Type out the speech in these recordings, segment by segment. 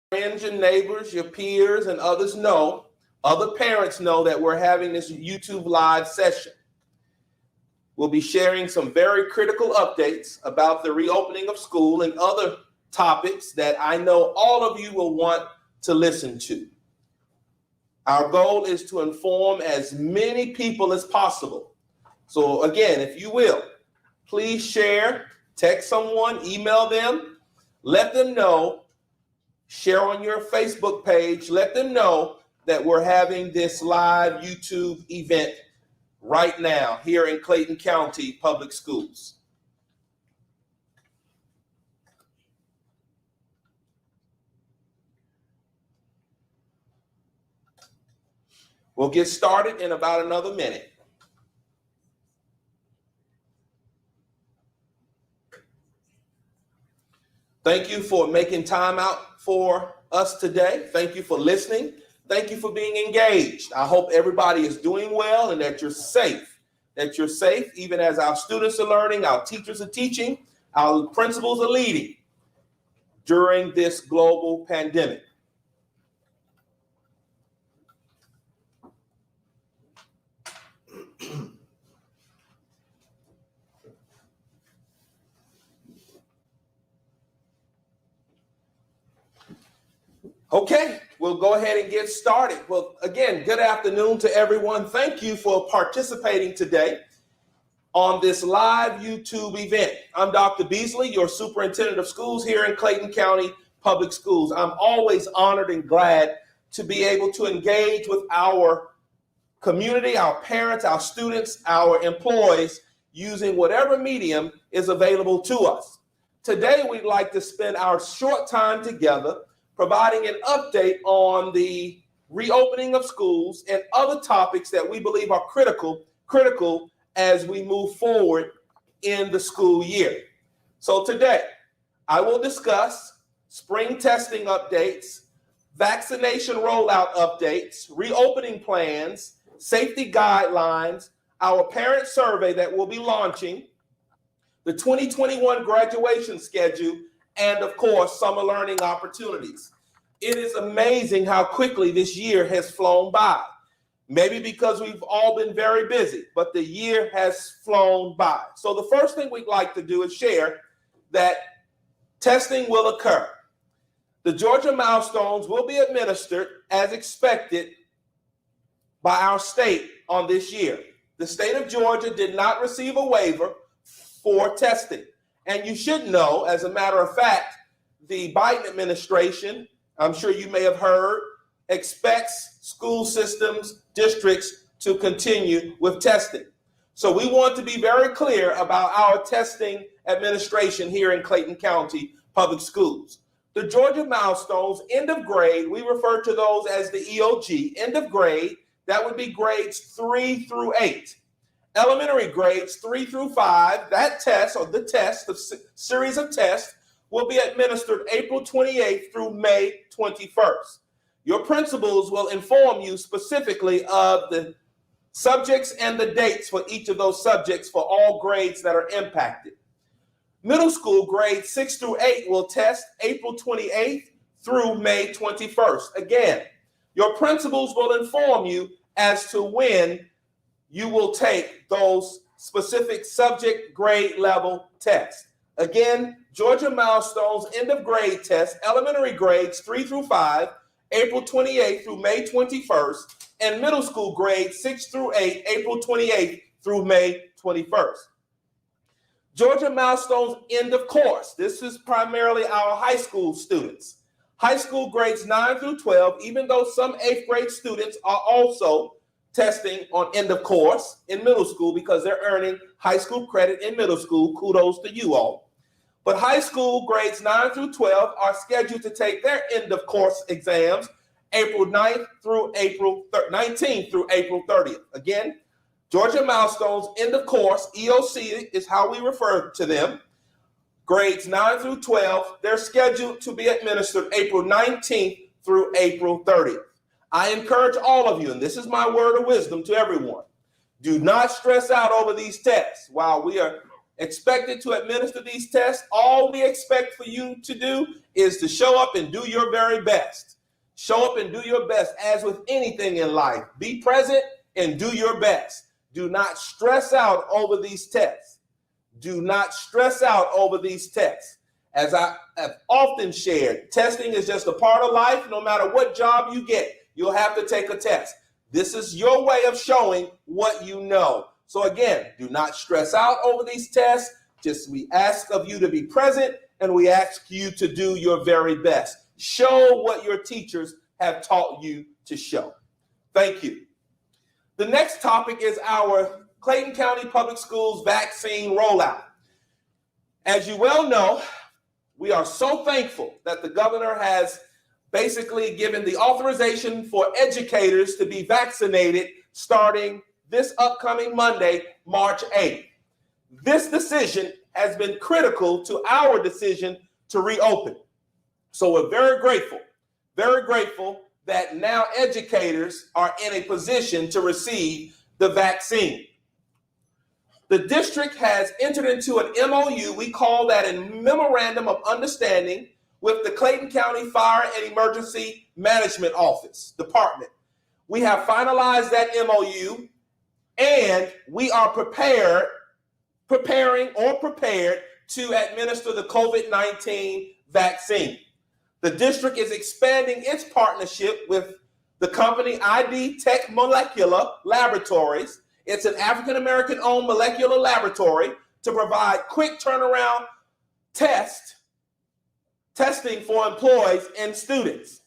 friends, your neighbors, your peers, and others know, other parents know that we're having this YouTube live session. We'll be sharing some very critical updates about the reopening of school and other topics that I know all of you will want to listen to. Our goal is to inform as many people as possible. So again, if you will, please share, text someone, email them, let them know, share on your Facebook page, let them know that we're having this live YouTube event right now here in Clayton County Public Schools. We'll get started in about another minute. Thank you for making time out for us today. Thank you for listening. Thank you for being engaged. I hope everybody is doing well and that you're safe. That you're safe even as our students are learning, our teachers are teaching, our principals are leading during this global pandemic. Okay, we'll go ahead and get started. Well, again, good afternoon to everyone. Thank you for participating today on this live YouTube event. I'm Dr. Beasley, your Superintendent of Schools here in Clayton County Public Schools. I'm always honored and glad to be able to engage with our community, our parents, our students, our employees, using whatever medium is available to us. Today, we'd like to spend our short time together providing an update on the reopening of schools and other topics that we believe are critical as we move forward in the school year. So today, I will discuss spring testing updates, vaccination rollout updates, reopening plans, safety guidelines, our parent survey that we'll be launching, the 2021 graduation schedule, and of course, summer learning opportunities. It is amazing how quickly this year has flown by. Maybe because we've all been very busy, but the year has flown by. So the first thing we'd like to do is share that testing will occur. The Georgia milestones will be administered as expected by our state on this year. The state of Georgia did not receive a waiver for testing. And you should know, as a matter of fact, the Biden administration, I'm sure you may have heard, expects school systems, districts to continue with testing. So we want to be very clear about our testing administration here in Clayton County Public Schools. The Georgia milestones, end of grade, we refer to those as the EOG, end of grade, that would be grades 3 through 8. Elementary grades 3 through 5, that test, or the test, the series of tests, will be administered April 28th through May 21st. Your principals will inform you specifically of the subjects and the dates for each of those subjects for all grades that are impacted. Middle school grades 6 through 8 will test April 28th through May 21st. Again, your principals will inform you as to when you will take those specific subject grade level tests. Again, Georgia milestones, end of grade test, elementary grades 3 through 5, April 28th through May 21st, and middle school grades 6 through 8, April 28th through May 21st. Georgia milestones, end of course. This is primarily our high school students. High school grades 9 through 12, even though some 8th grade students are also testing on end of course in middle school because they're earning high school credit in middle school. Kudos to you all. But high school grades 9 through 12 are scheduled to take their end of course exams April 9th through April 19th through April 30th. Again, Georgia milestones, end of course, EOC is how we refer to them. Grades 9 through 12, they're scheduled to be administered April 19th through April 30th. I encourage all of you, and this is my word of wisdom to everyone, do not stress out over these tests while we are expected to administer these tests. All we expect for you to do is to show up and do your very best. Show up and do your best. As with anything in life, be present and do your best. Do not stress out over these tests. Do not stress out over these tests. As I have often shared, testing is just a part of life. No matter what job you get, you'll have to take a test. This is your way of showing what you know. So again, do not stress out over these tests. Just we ask of you to be present, and we ask you to do your very best. Show what your teachers have taught you to show. Thank you. The next topic is our Clayton County Public Schools vaccine rollout. As you well know, we are so thankful that the governor has basically given the authorization for educators to be vaccinated starting this upcoming Monday, March 8th. This decision has been critical to our decision to reopen. So we're very grateful that now educators are in a position to receive the vaccine. The district has entered into an MOU, we call that a Memorandum of Understanding, with the Clayton County Fire and Emergency Management Office Department. We have finalized that MOU, and we are prepared to administer the COVID-19 vaccine. The district is expanding its partnership with the company ID Tech Molecular Laboratories. It's an African-American owned molecular laboratory to provide quick turnaround testing for employees and students.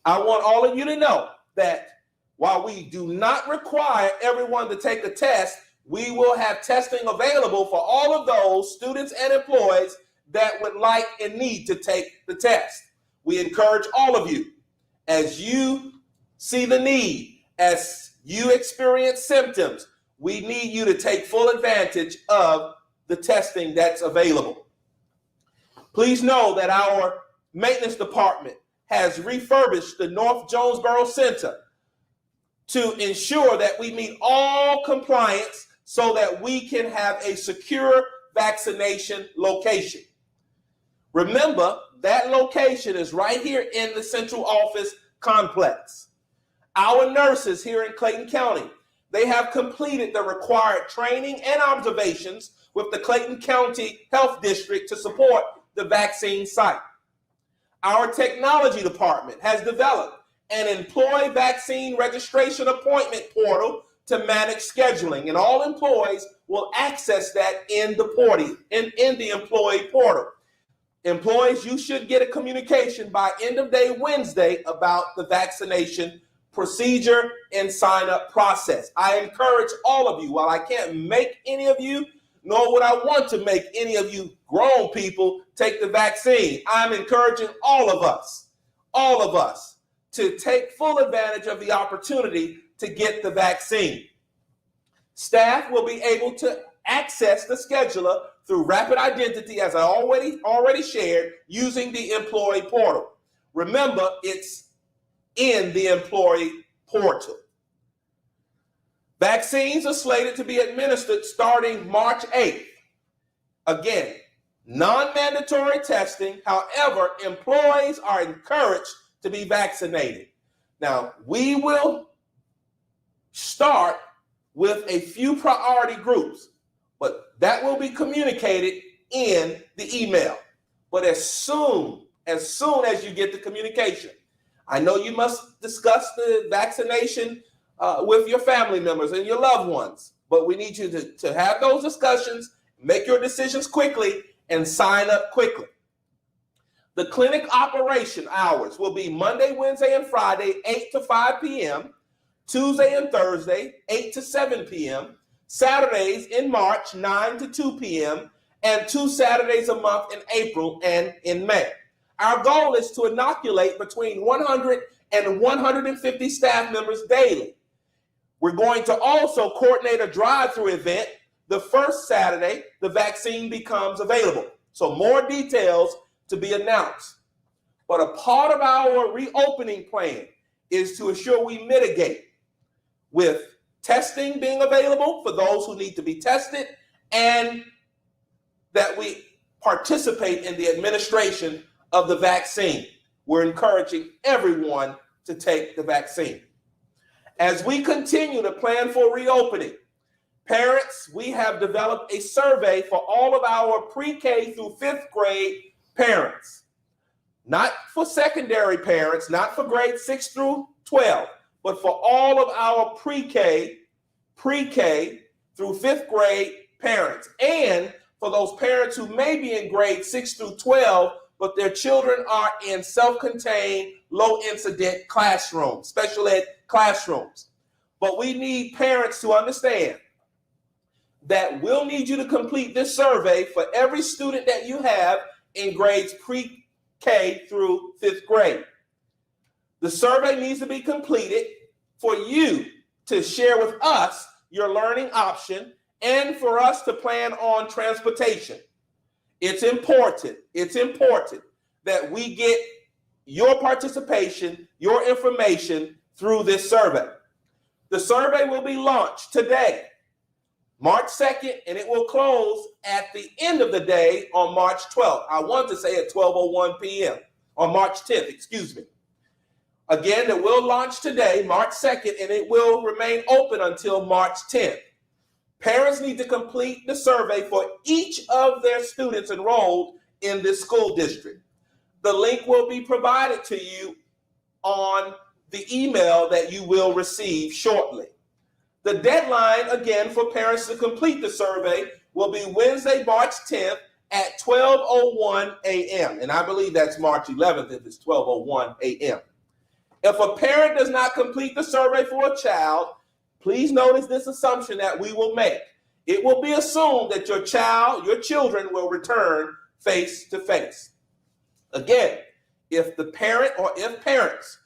I want all of you to know that while we do not require everyone to take a test, we will have testing available for all of those students and employees that would like and need to take the test. We encourage all of you, as you see the need, as you experience symptoms, we need you to take full advantage of the testing that's available. Please know that our maintenance department has refurbished the North Jonesboro Center to ensure that we meet all compliance so that we can have a secure vaccination location. Remember, that location is right here in the central office complex. Our nurses here in Clayton County, they have completed the required training and observations with the Clayton County Health District to support the vaccine site. Our technology department has developed an employee vaccine registration appointment portal to manage scheduling, and all employees will access that in the employee portal. Employees, you should get a communication by end of day Wednesday about the vaccination procedure and sign up process. I encourage all of you, while I can't make any of you, nor would I want to make any of you grown people take the vaccine, I'm encouraging all of us to take full advantage of the opportunity to get the vaccine. Staff will be able to access the scheduler through rapid identity, as I already shared, using the employee portal. Remember, it's in the employee portal. Vaccines are slated to be administered starting March 8th. Again, non-mandatory testing. However, employees are encouraged to be vaccinated. Now, we will start with a few priority groups, but that will be communicated in the email. But as soon as you get the communication, I know you must discuss the vaccination with your family members and your loved ones, but we need you to have those discussions, make your decisions quickly, and sign up quickly. The clinic operation hours will be Monday, Wednesday, and Friday, 8 to 5 p.m., Tuesday and Thursday, 8 to 7 p.m., Saturdays in March, 9 to 2 p.m., and 2 Saturdays a month in April and in May. Our goal is to inoculate between 100 and 150 staff members daily. We're going to also coordinate a drive-through event the first Saturday the vaccine becomes available. So more details to be announced. But a part of our reopening plan is to ensure we mitigate with testing being available for those who need to be tested and that we participate in the administration of the vaccine. We're encouraging everyone to take the vaccine. As we continue to plan for reopening, parents, we have developed a survey for all of our pre-K through fifth grade parents. Not for secondary parents, not for grades 6 through 12, but for all of our pre-K through fifth grade parents, and for those parents who may be in grades 6 through 12, but their children are in self-contained, low-incident classrooms, special ed classrooms. But we need parents to understand that we'll need you to complete this survey for every student that you have in grades pre-K through fifth grade. The survey needs to be completed for you to share with us your learning option and for us to plan on transportation. It's important that we get your participation, your information through this survey. The survey will be launched today, March 2nd, and it will close at the end of the day on March 12th. I want to say at 12:01 p.m. on March 10th, excuse me. Again, it will launch today, March 2nd, and it will remain open until March 10th. Parents need to complete the survey for each of their students enrolled in this school district. The link will be provided to you on the email that you will receive shortly. The deadline, again, for parents to complete the survey will be Wednesday, March 10th at 12:01 a.m. And I believe that's March 11th if it's 12:01 a.m. If a parent does not complete the survey for a child, please notice this assumption that we will make. It will be assumed that your children will return face to face. Again, if the parent or if parents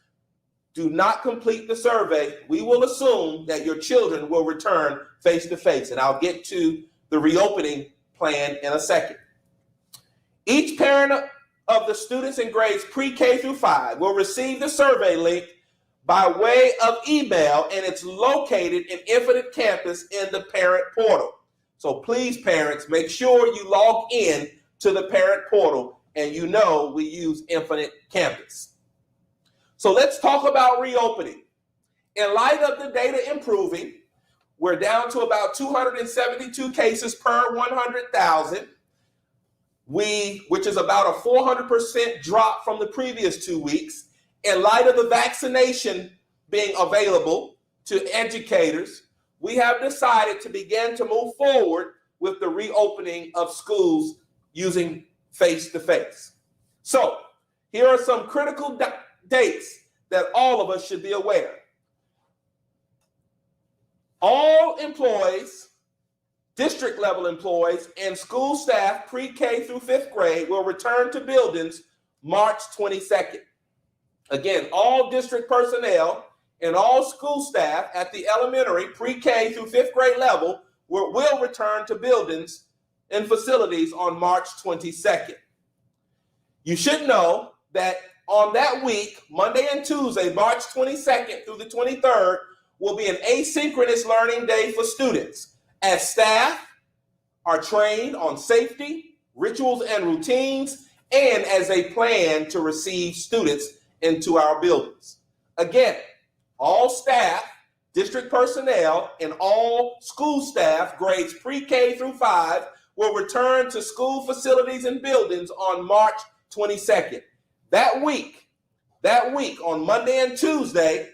do not complete the survey, we will assume that your children will return face to face. And I'll get to the reopening plan in a second. Each parent of the students in grades pre-K through 5 will receive the survey link by way of email, and it's located in Infinite Campus in the parent portal. So please, parents, make sure you log in to the parent portal, and you know we use Infinite Campus. So let's talk about reopening. In light of the data improving, we're down to about 272 cases per 100,000, which is about a 400% drop from the previous 2 weeks. In light of the vaccination being available to educators, we have decided to begin to move forward with the reopening of schools using face-to-face. So here are some critical dates that all of us should be aware. All employees, district level employees, and school staff pre-K through fifth grade will return to buildings March 22nd. Again, all district personnel and all school staff at the elementary pre-K through fifth grade level will return to buildings and facilities on March 22nd. You should know that on that week, Monday and Tuesday, March 22nd through the 23rd, will be an asynchronous learning day for students, as staff are trained on safety, rituals, and routines, and as they plan to receive students into our buildings. Again, all staff, district personnel, and all school staff, grades pre-K through 5, will return to school facilities and buildings on March 22nd. That week, on Monday and Tuesday,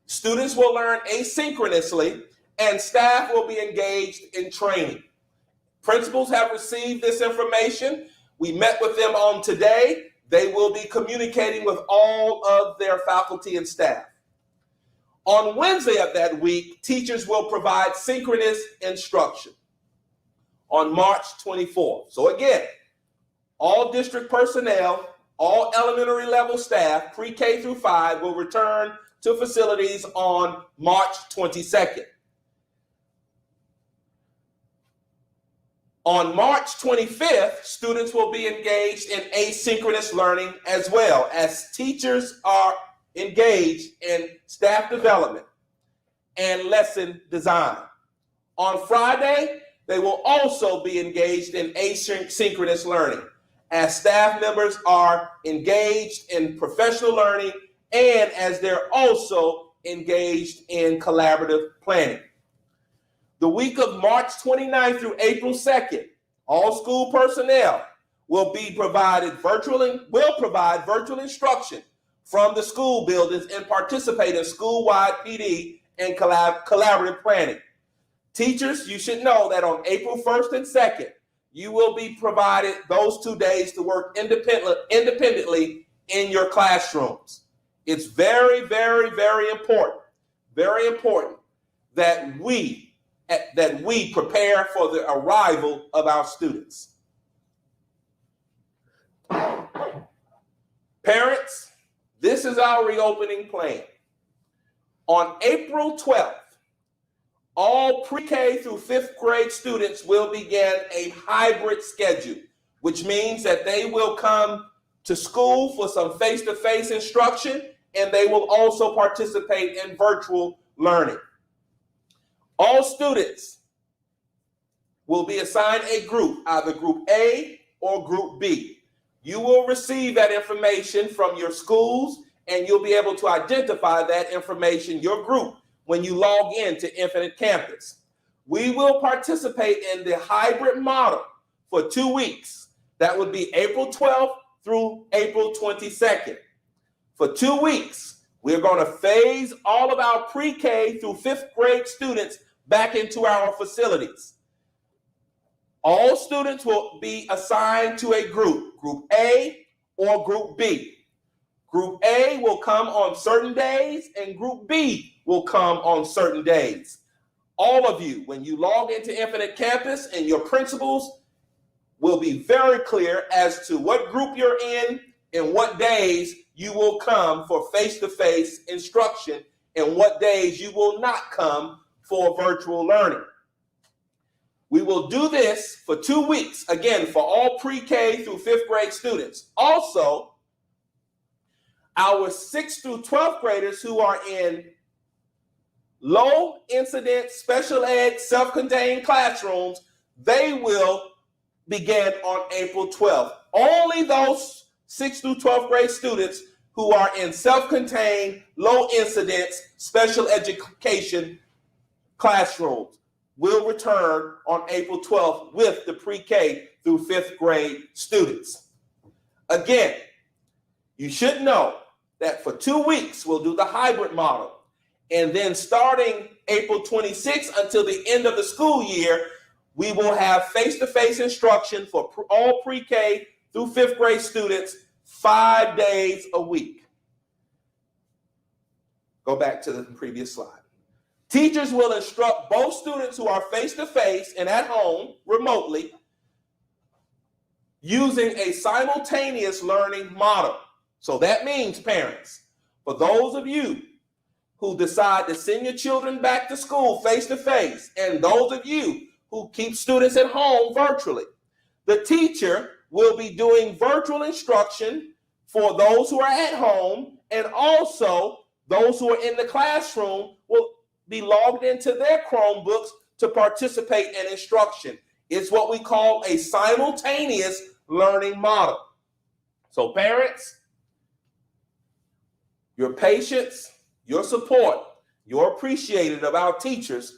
students will learn asynchronously and staff will be engaged in training. Principals have received this information. We met with them on today. They will be communicating with all of their faculty and staff. On Wednesday of that week, teachers will provide synchronous instruction on March 24th. So again, all district personnel, all elementary level staff, pre-K through 5, will return to facilities on March 22nd. On March 25th, students will be engaged in asynchronous learning as well, as teachers are engaged in staff development and lesson design. On Friday, they will also be engaged in asynchronous learning, as staff members are engaged in professional learning and as they're also engaged in collaborative planning. The week of March 29th through April 2nd, all school personnel will provide virtual instruction from the school buildings and participate in school-wide PD and collaborative planning. Teachers, you should know that on April 1st and 2nd, you will be provided those 2 days to work independently in your classrooms. It's very, very, very important that we prepare for the arrival of our students. Parents, this is our reopening plan. On April 12th, all pre-K through 5th grade students will begin a hybrid schedule, which means that they will come to school for some face-to-face instruction, and they will also participate in virtual learning. All students will be assigned a group, either group A or group B. You will receive that information from your schools, and you'll be able to identify that information, your group, when you log in to Infinite Campus. We will participate in the hybrid model for 2 weeks. That would be April 12th through April 22nd. For 2 weeks, we're going to phase all of our pre-K through 5th grade students back into our facilities. All students will be assigned to a group A or group B. Group A will come on certain days and group B will come on certain days. All of you, when you log into Infinite Campus, and your principals will be very clear as to what group you're in and what days you will come for face-to-face instruction and what days you will not come for virtual learning. We will do this for 2 weeks, again, for all pre-K through 5th grade students. Also, our 6th through 12th graders who are in low incident special ed self-contained classrooms, they will begin on April 12th. Only those 6th through 12th grade students who are in self-contained low incidence special education classrooms will return on April 12th with the pre-K through 5th grade students. Again, you should know that for 2 weeks, we'll do the hybrid model. And then starting April 26th until the end of the school year, we will have face-to-face instruction for all pre-K through 5th grade students 5 days a week. Go back to the previous slide. Teachers will instruct both students who are face-to-face and at home remotely using a simultaneous learning model. So that means, parents, for those of you who decide to send your children back to school face-to-face, and those of you who keep students at home virtually, the teacher will be doing virtual instruction for those who are at home, and also those who are in the classroom will be logged into their Chromebooks to participate in instruction. It's what we call a simultaneous learning model. So parents, your patience, your support, your appreciation of our teachers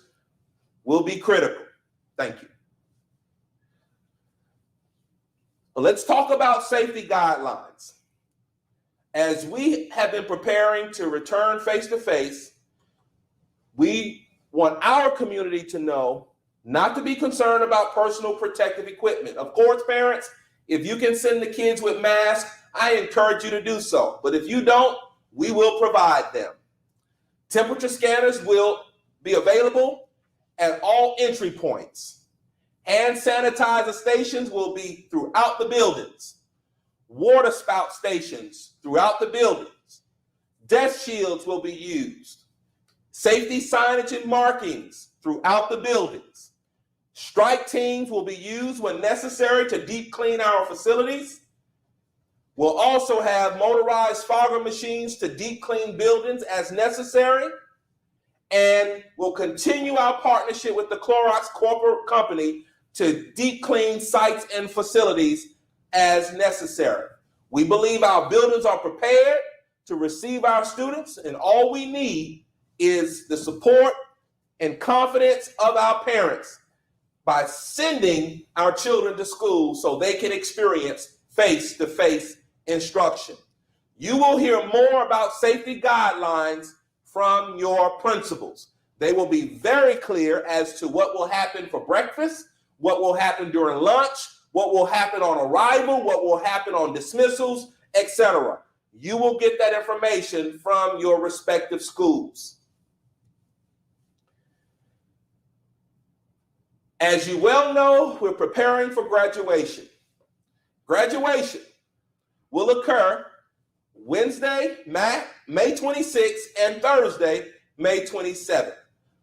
will be critical. Thank you. Let's talk about safety guidelines. As we have been preparing to return face-to-face, we want our community to know not to be concerned about personal protective equipment. Of course, parents, if you can send the kids with masks, I encourage you to do so. But if you don't, we will provide them. Temperature scanners will be available at all entry points. Hand sanitizer stations will be throughout the buildings. Water spout stations throughout the buildings. Desk shields will be used. Safety signage and markings throughout the buildings. Strike teams will be used when necessary to deep clean our facilities. We'll also have motorized fogger machines to deep clean buildings as necessary. and we'll continue our partnership with the Clorox Corporate Company to deep clean sites and facilities as necessary. We believe our buildings are prepared to receive our students, and all we need is the support and confidence of our parents by sending our children to school so they can experience face-to-face instruction. You will hear more about safety guidelines from your principals. They will be very clear as to what will happen for breakfast, what will happen during lunch, what will happen on arrival, what will happen on dismissals, etc. You will get that information from your respective schools. As you well know, we're preparing for graduation. Graduation will occur Wednesday, May 26th, and Thursday, May 27th.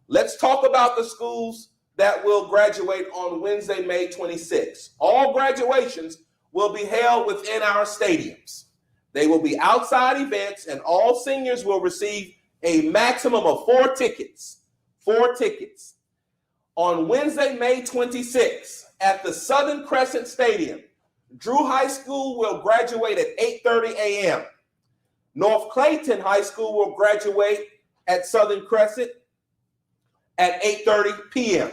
Let's talk about the schools that will graduate on Wednesday, May 26th. All graduations will be held within our stadiums. They will be outside events, and all seniors will receive a maximum of 4 tickets. 4 tickets. On Wednesday, May 26th, at the Southern Crescent Stadium, Drew High School will graduate at 8:30 a.m. North Clayton High School will graduate at Southern Crescent at 8:30 p.m.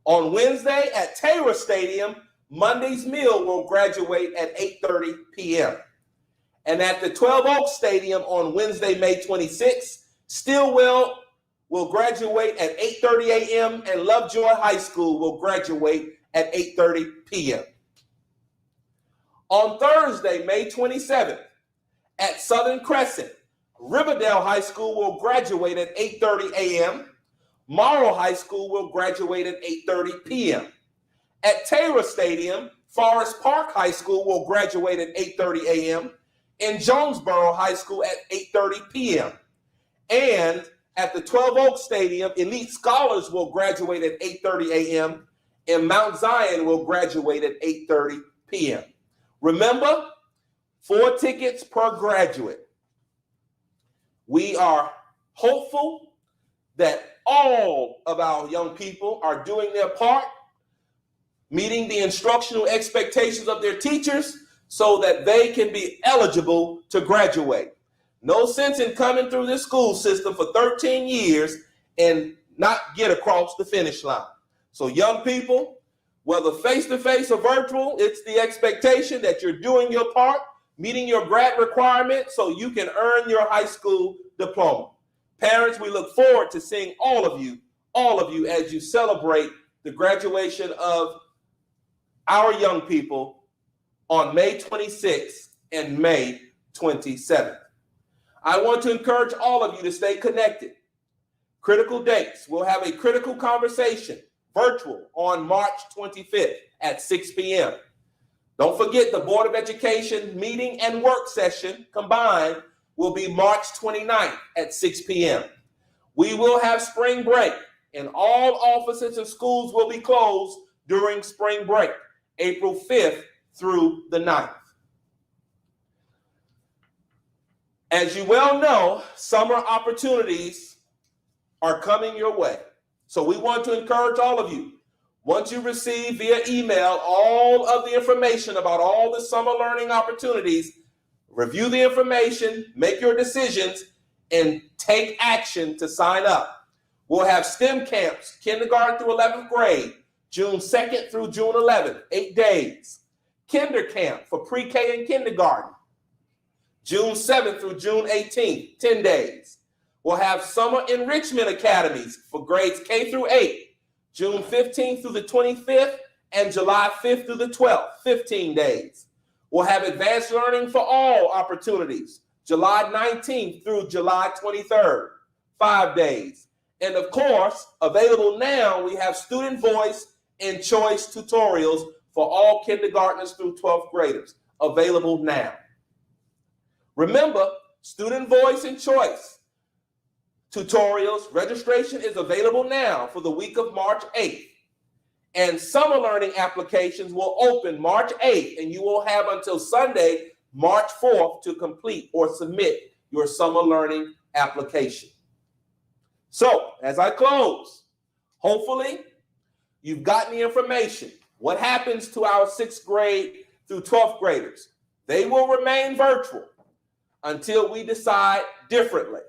On Wednesday at Taylor Stadium, Monday's Mill will graduate at 8:30 p.m. And at the 12 Oaks Stadium on Wednesday, May 26th, Stillwell will graduate at 8:30 a.m. and Lovejoy High School will graduate at 8:30 p.m. On Thursday, May 27th, at Southern Crescent, Riverdale High School will graduate at 8:30 a.m. Morrow High School will graduate at 8:30 p.m. At Taylor Stadium, Forest Park High School will graduate at 8:30 a.m. and Jonesboro High School at 8:30 p.m. And at the 12 Oaks Stadium, Elite Scholars will graduate at 8:30 a.m. and Mount Zion will graduate at 8:30 p.m. Remember, 4 tickets per graduate. We are hopeful that all of our young people are doing their part, meeting the instructional expectations of their teachers so that they can be eligible to graduate. No sense in coming through this school system for 13 years and not get across the finish line. So young people, whether face-to-face or virtual, it's the expectation that you're doing your part, meeting your grad requirements so you can earn your high school diploma. Parents, we look forward to seeing all of you as you celebrate the graduation of our young people on May 26th and May 27th. I want to encourage all of you to stay connected. Critical dates. We'll have a critical conversation, virtual, on March 25th at 6 p.m. Don't forget the Board of Education meeting and work session combined will be March 29th at 6 p.m. We will have spring break, and all offices and schools will be closed during spring break, April 5th through the 9th. As you well know, summer opportunities are coming your way. So we want to encourage all of you. Once you receive via email all of the information about all the summer learning opportunities, review the information, make your decisions, and take action to sign up. We'll have STEM camps, kindergarten through 11th grade, June 2nd through June 11th, 8 days. Kinder camp for pre-K and kindergarten, June 7th through June 18th, 10 days. We'll have summer enrichment academies for grades K through 8, June 15th through the 25th, and July 5th through the 12th, 15 days. We'll have advanced learning for all opportunities, July 19th through July 23rd, 5 days. And of course, available now, we have student voice and choice tutorials for all kindergartners through 12th graders, available now. Remember, student voice and choice tutorials registration is available now for the week of March 8th. And summer learning applications will open March 8th, and you will have until Sunday, March 4th to complete or submit your summer learning application. So as I close, hopefully you've gotten the information. What happens to our 6th grade through 12th graders? They will remain virtual until we decide differently.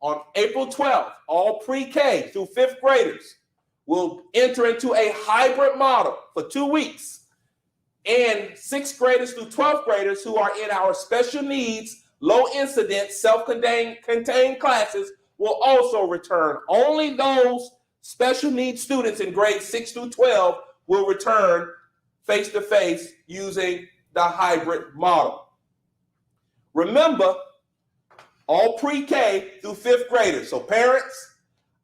On April 12th, all pre-K through 5th graders will enter into a hybrid model for 2 weeks. And 6th graders through 12th graders who are in our special needs, low incidence, self-contained classes will also return. Only those special needs students in grades 6 through 12 will return face-to-face using the hybrid model. Remember, all pre-K through 5th graders. So parents,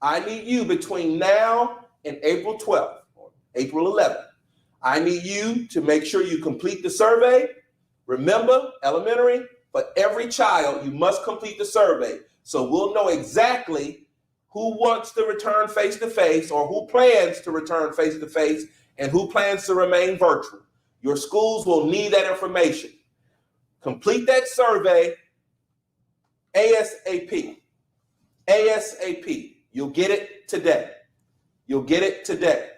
I need you between now and April 12th or April 11th. I need you to make sure you complete the survey. Remember, elementary, for every child, you must complete the survey. So we'll know exactly who wants to return face-to-face or who plans to return face-to-face and who plans to remain virtual. Your schools will need that information. Complete that survey ASAP. ASAP. You'll get it today. You'll get it today.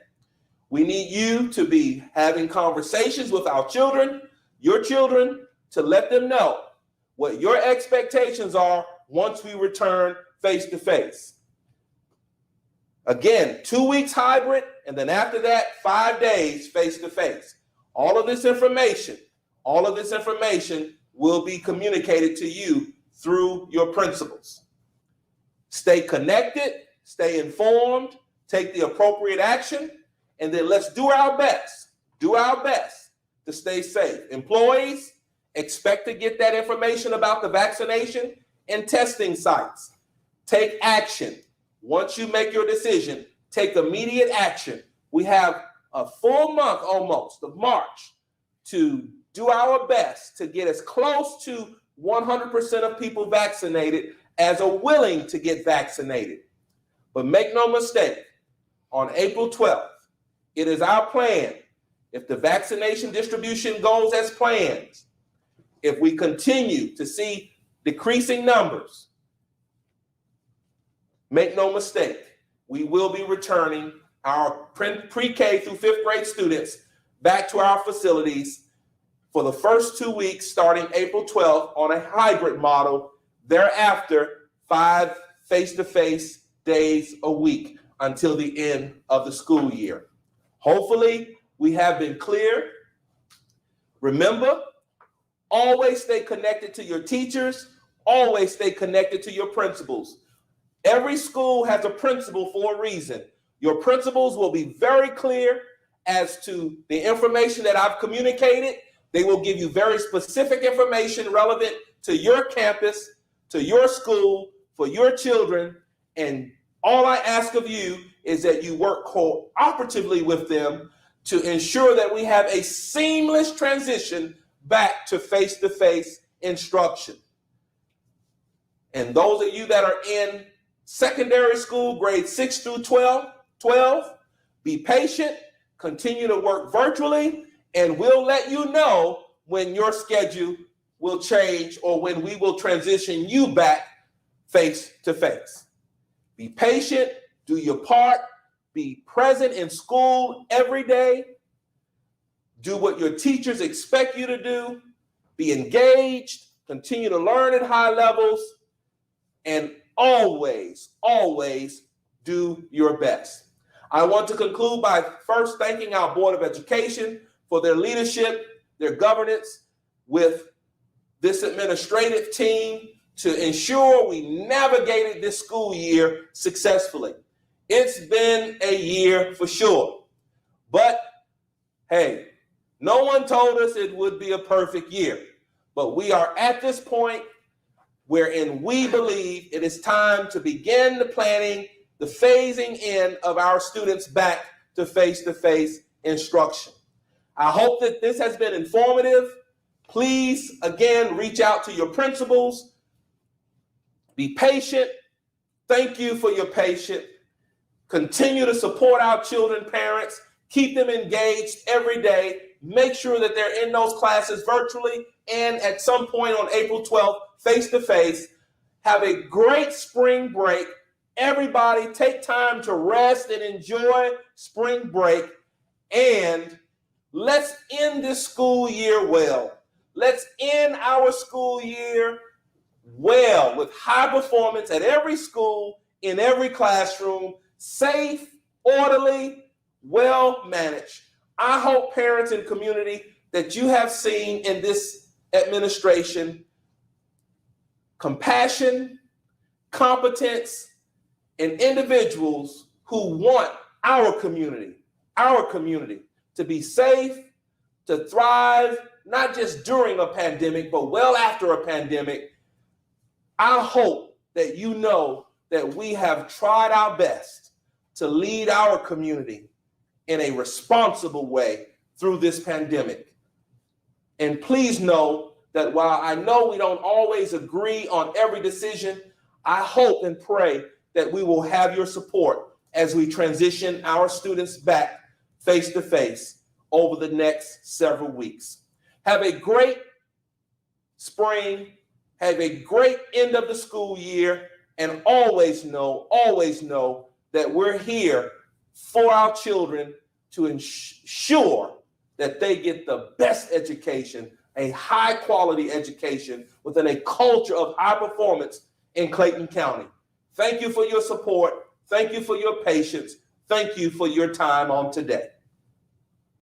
We need you to be having conversations with our children, your children, to let them know what your expectations are once we return face-to-face. Again, 2 weeks hybrid, and then after that, 5 days face-to-face. All of this information will be communicated to you through your principals. Stay connected, stay informed, take the appropriate action, and then let's do our best to stay safe. Employees, expect to get that information about the vaccination and testing sites. Take action. Once you make your decision, take immediate action. We have a full month almost of March to do our best to get as close to 100% of people vaccinated as are willing to get vaccinated. But make no mistake, on April 12th, it is our plan, if the vaccination distribution goes as planned, if we continue to see decreasing numbers, make no mistake, we will be returning our pre-K through 5th grade students back to our facilities for the first 2 weeks starting April 12th on a hybrid model. Thereafter, 5 face-to-face days a week until the end of the school year. Hopefully, we have been clear. Remember, always stay connected to your teachers. Always stay connected to your principals. Every school has a principal for a reason. Your principals will be very clear as to the information that I've communicated. They will give you very specific information relevant to your campus, to your school, for your children. And all I ask of you is that you work cooperatively with them to ensure that we have a seamless transition back to face-to-face instruction. And those of you that are in secondary school, grades 6 through 12, be patient, continue to work virtually, and we'll let you know when your schedule will change or when we will transition you back face-to-face. Be patient, do your part, be present in school every day, do what your teachers expect you to do, be engaged, continue to learn at high levels, and always do your best. I want to conclude by first thanking our Board of Education for their leadership, their governance with this administrative team to ensure we navigated this school year successfully. It's been a year for sure, but hey, no one told us it would be a perfect year, but we are at this point wherein we believe it is time to begin the planning, the phasing in of our students back to face-to-face instruction. I hope that this has been informative. Please, again, reach out to your principals. Be patient. Thank you for your patience. Continue to support our children, parents. Keep them engaged every day. Make sure that they're in those classes virtually and at some point on April 12th, face-to-face. Have a great spring break. Everybody take time to rest and enjoy spring break, and let's end this school year well. Let's end our school year well with high performance at every school, in every classroom, safe, orderly, well managed. I hope, parents and community, that you have seen in this administration compassion, competence, and individuals who want our community to be safe, to thrive, not just during a pandemic, but well after a pandemic. I hope that you know that we have tried our best to lead our community in a responsible way through this pandemic. And please know that while I know we don't always agree on every decision, I hope and pray that we will have your support as we transition our students back face to face over the next several weeks. Have a great spring, have a great end of the school year, and always know that we're here for our children to ensure that they get the best education, a high quality education within a culture of high performance in Clayton County. Thank you for your support. Thank you for your patience. Thank you for your time on today.